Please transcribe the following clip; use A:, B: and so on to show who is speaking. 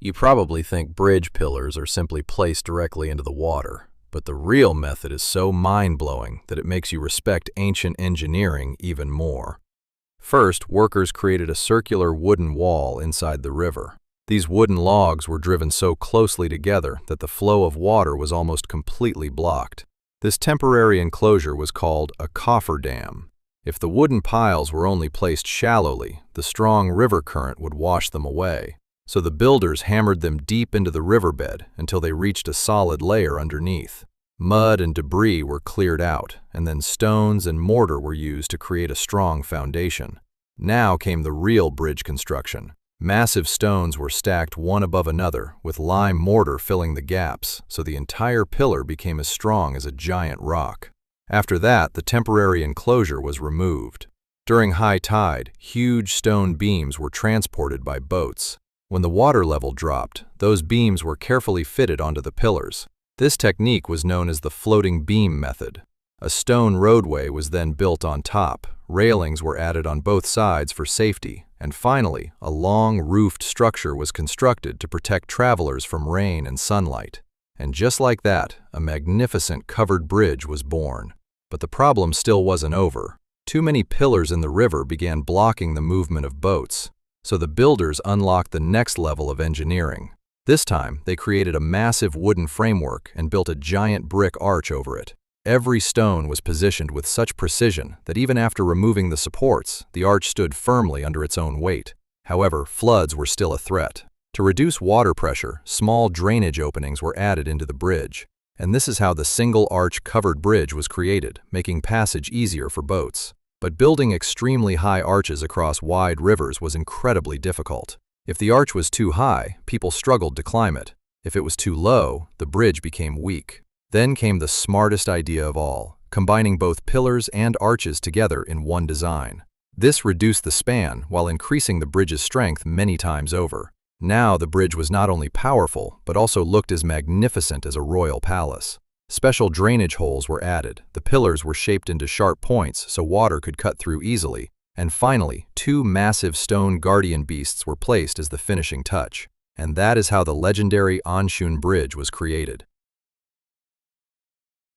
A: You probably think bridge pillars are simply placed directly into the water, but the real method is so mind-blowing that it makes you respect ancient engineering even more. First, workers created a circular wooden wall inside the river. These wooden logs were driven so closely together that the flow of water was almost completely blocked. This temporary enclosure was called a cofferdam. If the wooden piles were only placed shallowly, the strong river current would wash them away. So the builders hammered them deep into the riverbed until they reached a solid layer underneath. Mud and debris were cleared out, and then stones and mortar were used to create a strong foundation. Now came the real bridge construction. Massive stones were stacked one above another, with lime mortar filling the gaps, so the entire pillar became as strong as a giant rock. After that, the temporary enclosure was removed. During high tide, huge stone beams were transported by boats. When the water level dropped, those beams were carefully fitted onto the pillars. This technique was known as the floating beam method. A stone roadway was then built on top, railings were added on both sides for safety, and finally, a long roofed structure was constructed to protect travelers from rain and sunlight. And just like that, a magnificent covered bridge was born. But the problem still wasn't over. Too many pillars in the river began blocking the movement of boats. So the builders unlocked the next level of engineering. This time, they created a massive wooden framework and built a giant brick arch over it. Every stone was positioned with such precision that even after removing the supports, the arch stood firmly under its own weight. However, floods were still a threat. To reduce water pressure, small drainage openings were added into the bridge. And this is how the single arch covered bridge was created, making passage easier for boats. But building extremely high arches across wide rivers was incredibly difficult. If the arch was too high, people struggled to climb it. If it was too low, the bridge became weak. Then came the smartest idea of all, combining both pillars and arches together in one design. This reduced the span while increasing the bridge's strength many times over. Now the bridge was not only powerful, but also looked as magnificent as a royal palace. Special drainage holes were added, the pillars were shaped into sharp points so water could cut through easily, and finally, two massive stone guardian beasts were placed as the finishing touch. And that is how the legendary Anshun Bridge was created.